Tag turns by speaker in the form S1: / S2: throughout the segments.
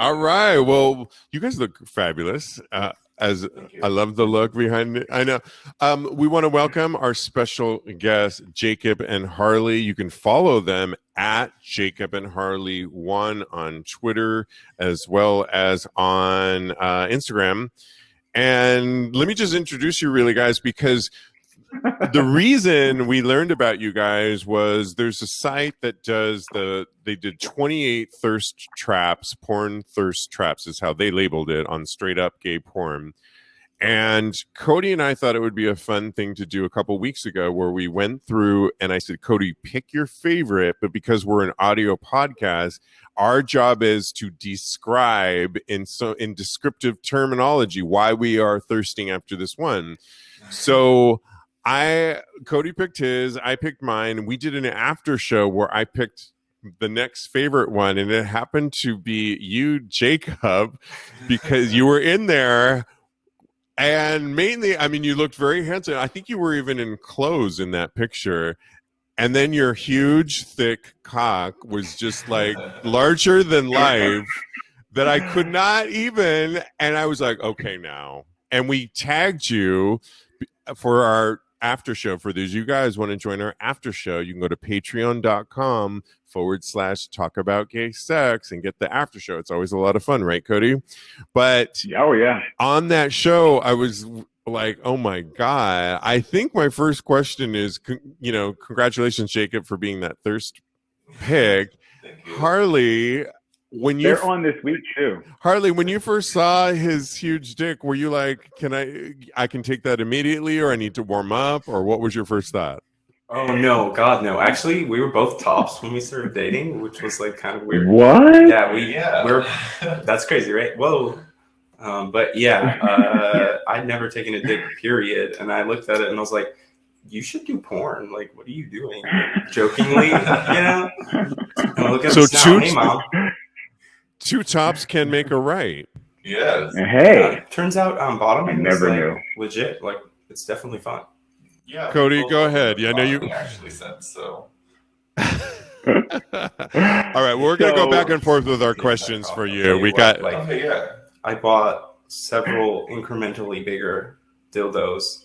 S1: All right. Well, you guys look fabulous. As I love the look behind it. I know. We want to welcome our special guests, Jacob and Harley. You can follow them at Jacob and Harley 1 on Twitter as well as on Instagram. And let me just introduce you really, guys, because the reason we learned about you guys was there's a site that does they did 28 thirst traps, porn thirst traps is how they labeled it on straight up gay porn. And Cody and I thought it would be a fun thing to do a couple weeks ago where we went through and I said, Cody, pick your favorite, but because we're an audio podcast, our job is to describe in descriptive terminology why we are thirsting after this one. So Cody picked his, I picked mine, and we did an after show where I picked the next favorite one, and it happened to be you, Jacob, because you were in there, and mainly, I mean, you looked very handsome. I think you were even in clothes in that picture, and then your huge, thick cock was just like larger than life that I could not even, and I was like, okay, now. And we tagged you for our after show. For those you guys want to join our after show, you can go to patreon.com/talk about gay sex and get the after show. It's always a lot of fun, right, Cody? But on that show, I was like, oh my God. I think my first question is, congratulations, Jacob, for being that thirst pick. Harley,
S2: they're on this week too.
S1: Harley, when you first saw his huge dick, were you like, I can take that immediately, or I need to warm up, or what was your first thought?
S3: Oh no, God no. Actually, we were both tops when we started dating, which was like kind of weird.
S2: What?
S3: Yeah, we're that's crazy, right? Whoa. But yeah, I'd never taken a dick, period. And I looked at it and I was like, you should do porn. Like, what are you doing? Jokingly, And I look at this now. Hey, Mom.
S1: Two tops can make a right.
S4: Yes.
S2: Hey.
S3: Turns out bottoming
S2: I never knew.
S3: Legit. Like, it's definitely fun.
S4: Yeah.
S1: Cody, go ahead. Yeah, I know you
S4: actually said so.
S1: All right, we're gonna go back and forth with our questions for you. We got
S3: I bought several incrementally bigger dildos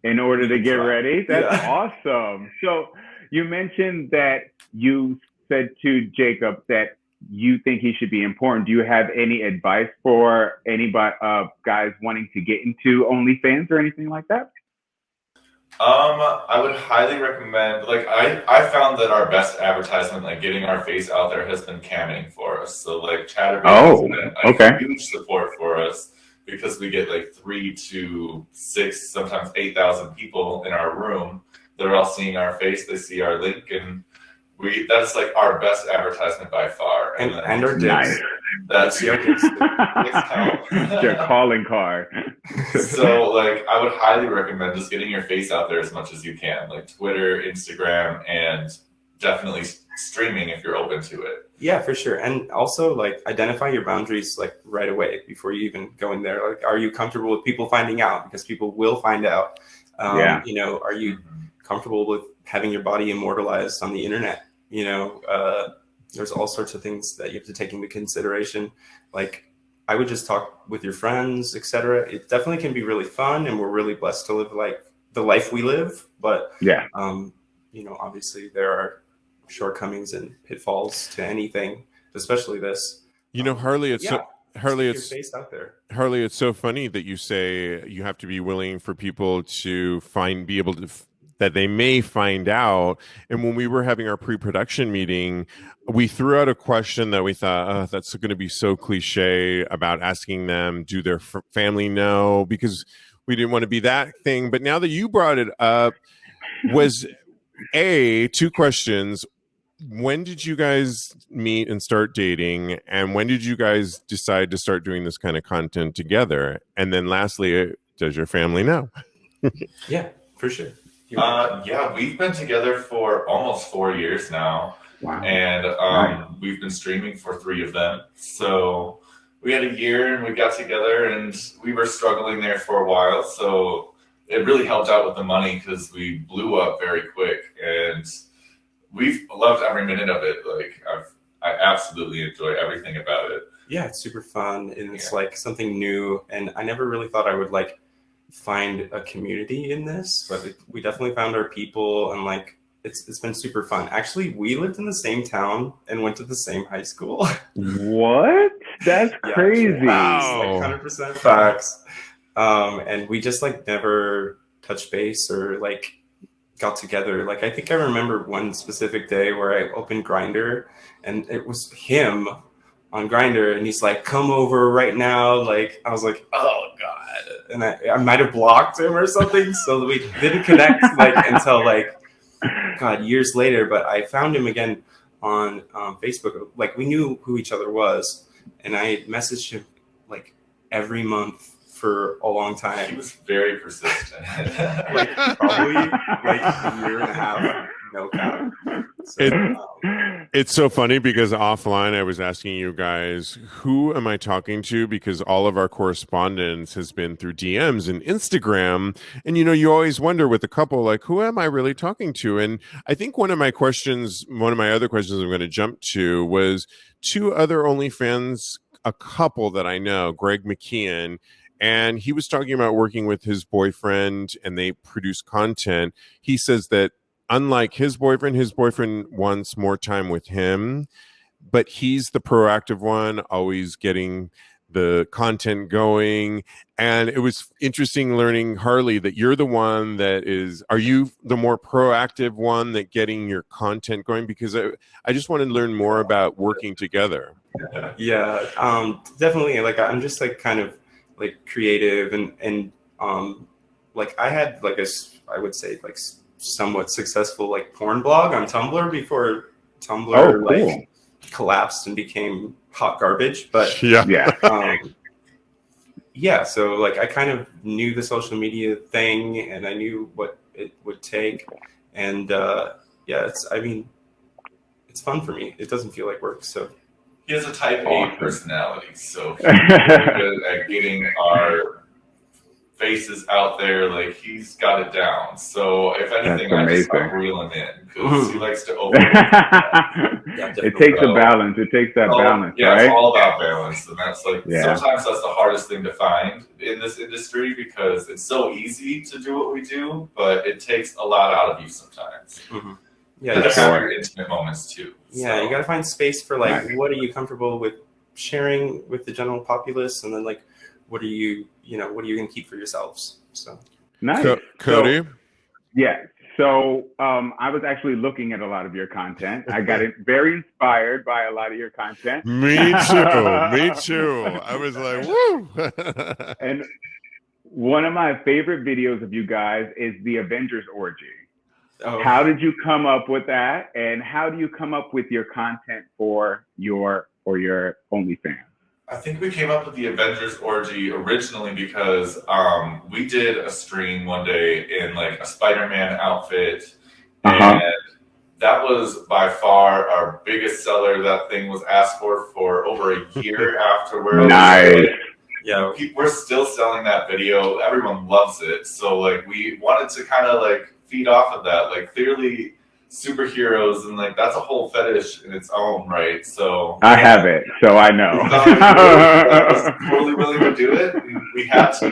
S2: in order to get ready. That's awesome. So you mentioned that you said to Jacob that you think he should be in porn. Do you have any advice for anybody, guys wanting to get into OnlyFans or anything like that?
S4: I would highly recommend, like, I found that our best advertisement, like getting our face out there, has been camming for us. So like Chatterbait has been a huge support for us because we get like 3 to 6, sometimes 8,000 people in our room. They're all seeing our face. They see our link, and that's like our best advertisement by far.
S3: And our dicks.
S2: Nice.
S4: That's your
S2: calling card.
S4: So like I would highly recommend just getting your face out there as much as you can, like Twitter, Instagram, and definitely streaming if you're open to it.
S3: Yeah, for sure. And also like identify your boundaries like right away before you even go in there. Like, are you comfortable with people finding out? Because people will find out. Are you comfortable with having your body immortalized on the internet? There's all sorts of things that you have to take into consideration. Like, I would just talk with your friends, etc. It definitely can be really fun, and we're really blessed to live like the life we live. But obviously there are shortcomings and pitfalls to anything, especially this.
S1: Harley, it's
S3: face out there.
S1: Harley, it's so funny that you say you have to be willing for people to that they may find out. And when we were having our pre-production meeting, we threw out a question that we thought, that's going to be so cliche, about asking them, do their family know? Because we didn't want to be that thing. But now that you brought it up, was 2 questions. When did you guys meet and start dating? And when did you guys decide to start doing this kind of content together? And then lastly, does your family know?
S3: Yeah, for sure.
S4: We've been together for almost 4 years now.
S2: Wow.
S4: And we've been streaming for 3 of them. So we had a year and we got together, and we were struggling there for a while. So it really helped out with the money because we blew up very quick, and we've loved every minute of it. Like I absolutely enjoy everything about it.
S3: Yeah, it's super fun, and it's like something new, and I never really thought I would like find a community in this, but we definitely found our people, and like it's been super fun. Actually, we lived in the same town and went to the same high school.
S2: What? That's crazy.
S1: Wow.
S3: Like 100% facts. And we just like never touched base or like got together. Like I think I remember one specific day where I opened Grindr, and it was him on Grindr, and he's like, "Come over right now." Like I was like, "Oh God," and I might have blocked him or something, so we didn't connect like until like God years later. But I found him again on Facebook. Like we knew who each other was, and I messaged him like every month for a long time.
S4: He was very persistent.
S3: Like probably like a year and a half, no cap. So,
S1: It's so funny because offline I was asking you guys, who am I talking to? Because all of our correspondence has been through DMs and Instagram. And, you know, you always wonder with a couple, like, who am I really talking to? And I think one of my other questions I'm going to jump to was two other OnlyFans, a couple that I know, Greg McKeon, and he was talking about working with his boyfriend and they produce content. He says that unlike his boyfriend wants more time with him, but he's the proactive one, always getting the content going. And it was interesting learning, Harley, that you're the one that are you the more proactive one that getting your content going? Because I just want to learn more about working together.
S3: Yeah, definitely. Like I'm just like kind of like creative and like I had like I would say like somewhat successful like porn blog on Tumblr before Tumblr like collapsed and became hot garbage. But yeah, so like I kind of knew the social media thing and I knew what it would take, and yeah, it's fun for me. It doesn't feel like work. So
S4: he has a type A personality, so he's really good at getting our faces out there. Like he's got it down. So if anything, I just start reeling in because he likes to open.
S2: It takes a balance. It takes that balance.
S4: Yeah,
S2: right?
S4: It's all about balance, and that's like sometimes that's the hardest thing to find in this industry because it's so easy to do what we do, but it takes a lot out of you sometimes.
S3: Mm-hmm. Yeah,
S4: you have your intimate moments too.
S3: Yeah, you got to find space for like what are you comfortable with sharing with the general populace, and then like what are you going to keep for yourselves? So
S2: nice.
S1: Cody?
S2: So I was actually looking at a lot of your content. I got very inspired by a lot of your content.
S1: Me too. I was like, woo!
S2: And one of my favorite videos of you guys is the Avengers orgy. Oh. How did you come up with that? And how do you come up with your content for your OnlyFans?
S4: I think we came up with the Avengers orgy originally because we did a stream one day in like a Spider-Man outfit, and that was by far our biggest seller. That thing was asked for over a year afterwards.
S2: Nice.
S4: Yeah, we're still selling that video. Everyone loves it. So like we wanted to kind of like feed off of that. Like clearly superheroes and like that's a whole fetish in its own right. So
S2: I have it, so I know.
S4: I was totally willing to do it. We had to.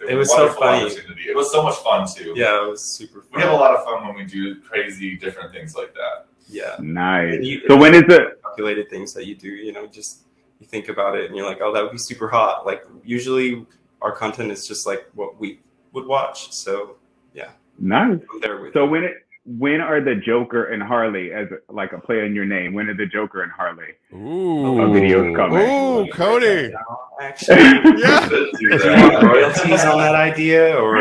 S4: It was
S3: so funny.
S4: It was so much fun too.
S3: Yeah, it was super fun.
S4: We have a lot of fun when we do crazy different things like that.
S3: Yeah.
S2: Nice. So when is it?
S3: Calculated things that you do, just you think about it and you're like, oh, that would be super hot. Like usually our content is just like what we would watch. So yeah.
S2: Nice.
S3: I'm there with
S2: so when are the Joker and Harley, as like a play on your name, when are the Joker and Harley videos coming?
S1: Ooh, Cody.
S3: Actually, yeah. Do you want royalties on that idea, or?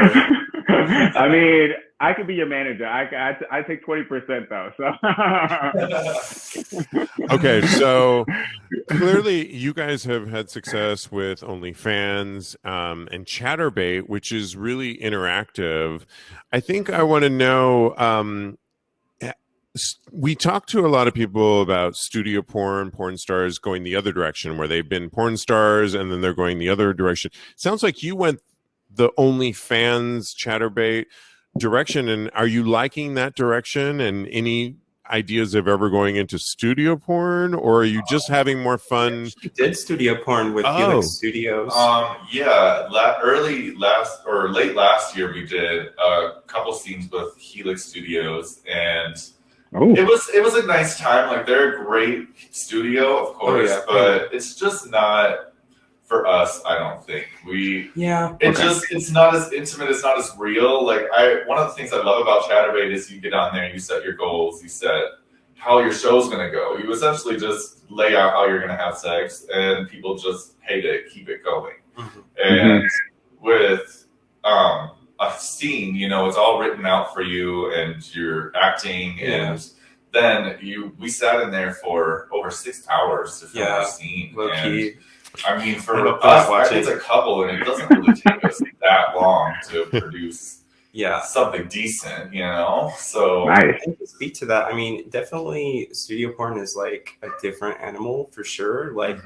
S2: I mean, I could be your manager. I take 20% though. So.
S1: Okay, so clearly you guys have had success with OnlyFans and ChatterBait, which is really interactive. I think I want to know. We talk to a lot of people about studio porn stars going the other direction, where they've been porn stars and then they're going the other direction. Sounds like you went the OnlyFans ChatterBait direction, and are you liking that direction? And any ideas of ever going into studio porn, or are you just having more fun?
S3: We did studio porn with Helix Studios.
S4: Yeah, late last year we did a couple scenes with Helix Studios, and it was a nice time. Like, they're a great studio, of course, but it's just not for us. I don't think it's not as intimate, it's not as real. Like, one of the things I love about Chatterbait is you get on there, you set your goals, you set how your show's going to go. You essentially just lay out how you're going to have sex, and people just pay to keep it going. And with a scene, it's all written out for you, and you're acting, and then we sat in there for over 6 hours to film a scene.
S3: Low key.
S4: I mean, for us, it's a couple, and it doesn't really take us that long to produce something decent, So
S3: I think to speak to that, I mean, definitely studio porn is like a different animal for sure. Like,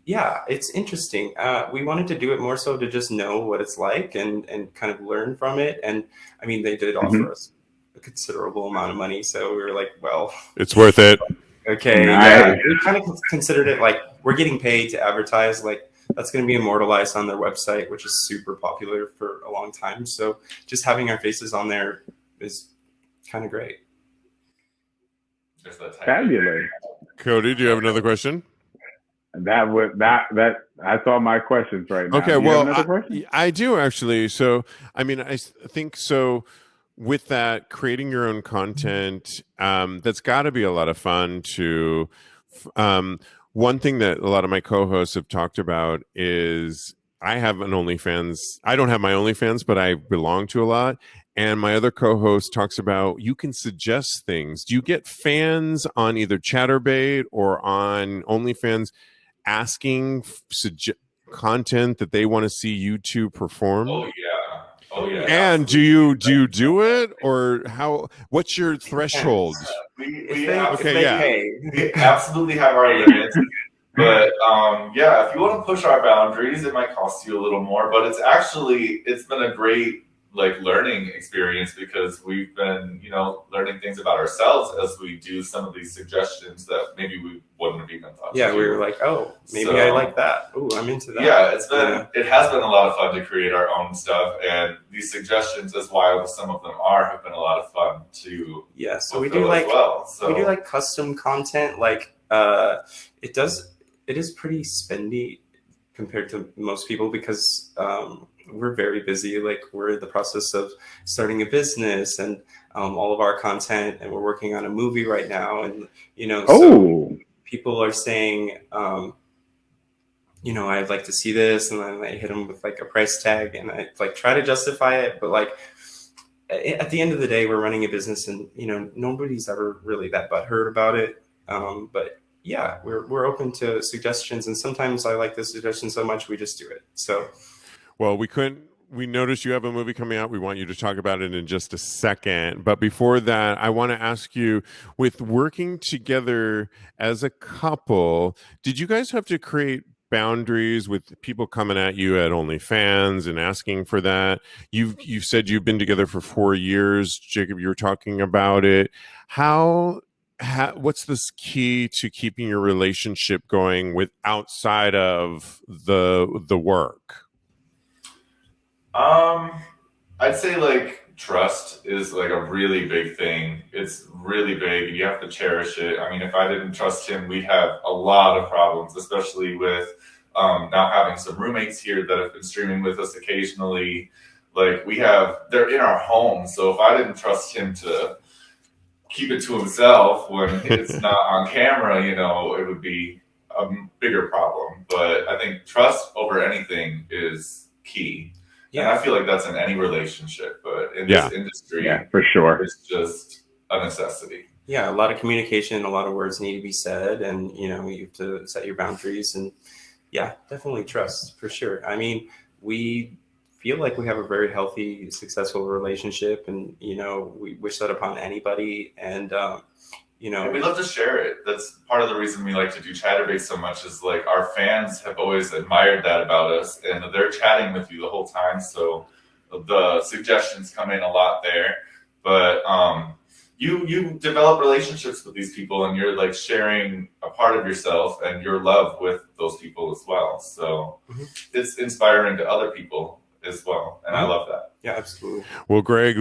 S3: it's interesting. We wanted to do it more so to just know what it's like and kind of learn from it. And I mean, they did offer us a considerable amount of money, so we were like, well,
S1: it's worth it.
S3: Okay, we kind of considered it like we're getting paid to advertise. Like, that's going to be immortalized on their website, which is super popular for a long time. So just having our faces on there is kind of great.
S2: Fabulous.
S1: Cody, do you have another question?
S2: That's all my questions right now.
S1: Okay, well, I do actually. So, I mean, I think so. With that, creating your own content, that's got to be a lot of fun to. One thing that a lot of my co-hosts have talked about is I have an OnlyFans. I don't have my OnlyFans, but I belong to a lot. And my other co-host talks about you can suggest things. Do you get fans on either Chatterbait or on OnlyFans asking content that they want to see you two perform?
S4: Oh yeah.
S1: And do you do it, or how? What's your threshold?
S4: We absolutely have our limits. But if you want to push our boundaries, it might cost you a little more. But it's been a great learning experience, because we've been learning things about ourselves as we do some of these suggestions that maybe we wouldn't have even thought.
S3: We were like, oh, maybe I like that. Oh, I'm into that.
S4: It has been a lot of fun to create our own stuff, and these suggestions, as wild as some of them are, have been a lot of fun to
S3: so we do we do custom content. It is pretty spendy compared to most people, because we're very busy. Like, we're in the process of starting a business, and all of our content, and we're working on a movie right now. And, so people are saying, I'd like to see this. And then I hit them with a price tag, and I try to justify it. But at the end of the day, we're running a business, and, nobody's ever really that butthurt about it. But we're open to suggestions. And sometimes I like the suggestion so much, we just do it. So.
S1: Well, we noticed you have a movie coming out. We want you to talk about it in just a second. But before that, I want to ask you, with working together as a couple, did you guys have to create boundaries with people coming at you at OnlyFans and asking for that? You've said you've been together for 4 years. Jacob, you were talking about it. What's the key to keeping your relationship going with outside of the work?
S4: I'd say trust is a really big thing. It's really big, and you have to cherish it. I mean, if I didn't trust him, we'd have a lot of problems, especially with now having some roommates here that have been streaming with us occasionally. They're in our home, so if I didn't trust him to keep it to himself when it's not on camera, it would be a bigger problem. But I think trust over anything is key. Yeah, and I feel like that's in any relationship, but in this industry,
S2: for sure,
S4: it's just a necessity.
S3: Yeah, a lot of communication, a lot of words need to be said, and you have to set your boundaries, and definitely trust for sure. I mean, we feel like we have a very healthy, successful relationship, and we wish that upon anybody, and
S4: and we love to share it. That's part of the reason we like to do Chatterbait so much, is our fans have always admired that about us, and they're chatting with you the whole time. So the suggestions come in a lot there. But you develop relationships with these people, and you're like sharing a part of yourself and your love with those people as well. So it's inspiring to other people as well, and I love that.
S3: Yeah, absolutely.
S1: Well, Greg,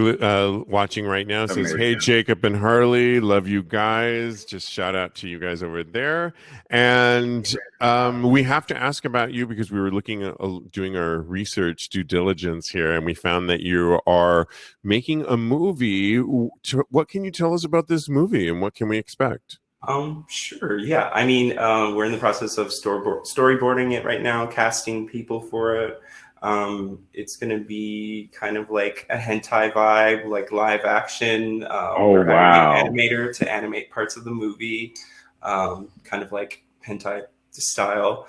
S1: watching right now, says, "Hey, Jacob and Harley, love you guys." Just shout out to you guys over there. And we have to ask about you because we were looking at doing our research due diligence here, and we found that you are making a movie. What can you tell us about this movie, and what can we expect?
S3: Sure. Yeah. I mean, we're in the process of storyboarding it right now, casting people for it. It's going to be kind of like a hentai vibe, like live action.
S2: We're hiring
S3: an animator to animate parts of the movie, kind of like hentai style.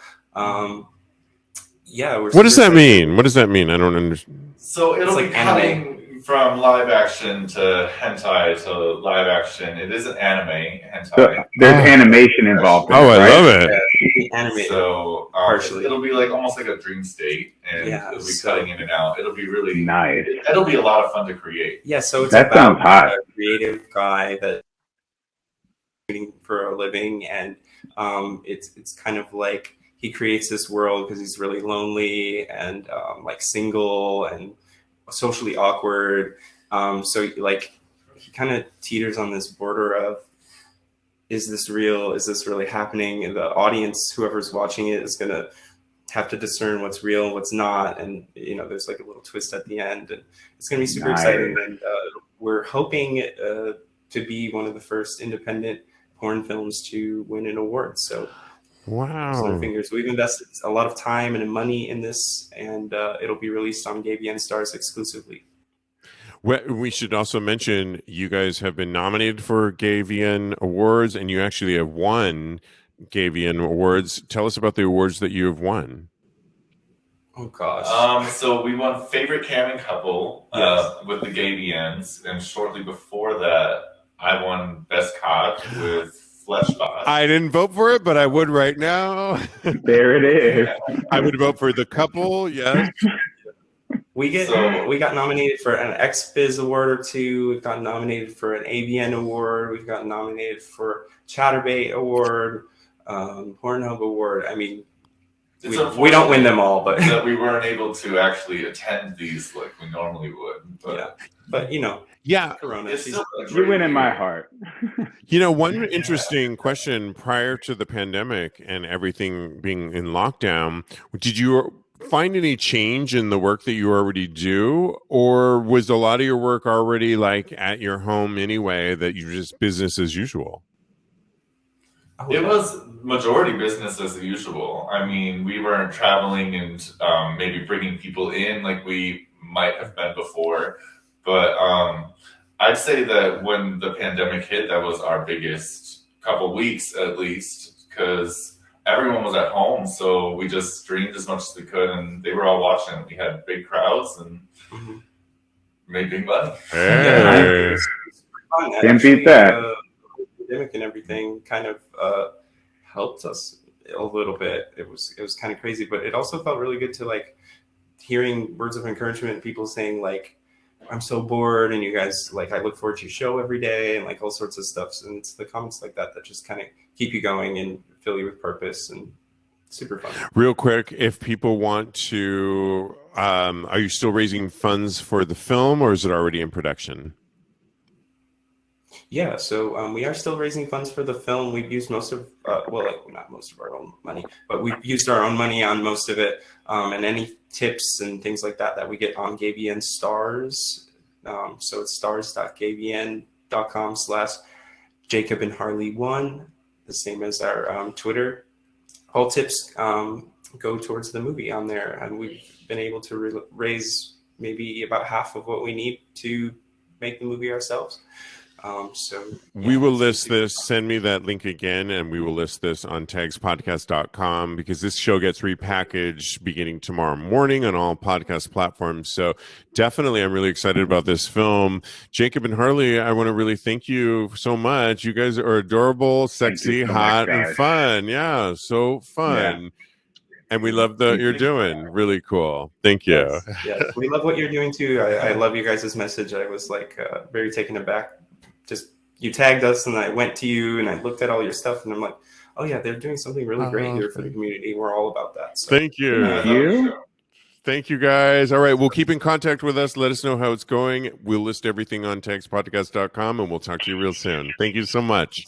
S3: Yeah.
S1: What does that mean? What does that mean? I don't understand.
S4: So it'll be cutting from live action to hentai to live action. It isn't anime hentai.
S2: So there's animation involved.
S1: I love it.
S3: Animated.
S4: So it'll be like almost like a dream state, and it'll be cutting in and out. It'll be really
S2: nice.
S4: It'll be a lot of fun to create.
S3: Yeah, so it's
S2: that
S3: about
S2: sounds hot.
S3: A creative guy that's shooting for a living, and it's kind of like he creates this world because he's really lonely and like single and socially awkward. So like he kind of teeters on this border of, is this real? Is this really happening? And the audience, whoever's watching it, is going to have to discern what's real and what's not. And, you know, there's like a little twist at the end, and it's going to be super exciting. And we're hoping to be one of the first independent porn films to win an award. So
S1: wow.
S3: Fingers. We've invested a lot of time and money in this, and it'll be released on GayBN Stars exclusively.
S1: We should also mention you guys have been nominated for GayVN Awards, and you actually have won GayVN Awards. Tell us about the awards that you have won.
S3: Oh gosh.
S4: So we won Favorite Camming Couple with the GayVNs, and shortly before that, I won Best Cock with Fleshbot.
S1: I didn't vote for it, but I would right now.
S2: There it is.
S1: I would vote for the couple. Yes.
S3: We got nominated for an XBiz award or two. We've got nominated for an AVN award. We've got nominated for Chatterbait award, Pornhub award. I mean, we don't win them all, but
S4: that we weren't able to actually attend these like we normally would.
S3: But you know,
S2: Corona. You win in my heart.
S1: You know, one interesting question prior to the pandemic and everything being in lockdown, did you find any change in the work that you already do, or was a lot of your work already like at your home anyway, that you just business as usual?
S4: It was majority business as usual. I mean, we weren't traveling and maybe bringing people in like we might have been before, but I'd say that when the pandemic hit, that was our biggest couple weeks at least, because everyone was at home, so we just streamed as much as we could, and they were all watching. We had big crowds and made big money.
S1: Hey.
S2: Can't beat that.
S3: The pandemic and everything kind of helped us a little bit. It was kind of crazy, but it also felt really good to like hearing words of encouragement, people saying like, "I'm so bored," and you guys like, "I look forward to your show every day," and like all sorts of stuff. And it's the comments like that just kind of keep you going and fill you with purpose, and super fun.
S1: Real quick, if people want to, are you still raising funds for the film, or is it already in production?
S3: Yeah, so we are still raising funds for the film. We've used most of, not most of our own money, but we've used our own money on most of it. And any tips and things like that we get on GayBN Stars. So it's stars.gaybn.com/Jacob and Harley 1, the same as our Twitter. All tips go towards the movie on there. And we've been able to raise maybe about half of what we need to make the movie ourselves.
S1: We will list this. Send me that link again, and we will list this on TAGSPodcast.com, because this show gets repackaged beginning tomorrow morning on all podcast platforms. So definitely, I'm really excited about this film. Jacob and Harley, I want to really thank you so much. You guys are adorable, sexy, hot, and fun. Yeah, so fun. Yeah. And we love what you're doing. Really cool. Thank you.
S3: Yes. We love what you're doing too. I love you guys' message. I was like very taken aback just you tagged us, and I went to you and I looked at all your stuff, and I'm like, oh yeah, they're doing something really great here for the community. We're all about that. So
S1: thank you. Thank you, guys. All right, we'll keep in contact with us. Let us know how it's going. We'll list everything on TAGSPodcast.com, and we'll talk to you real soon. Thank you so much.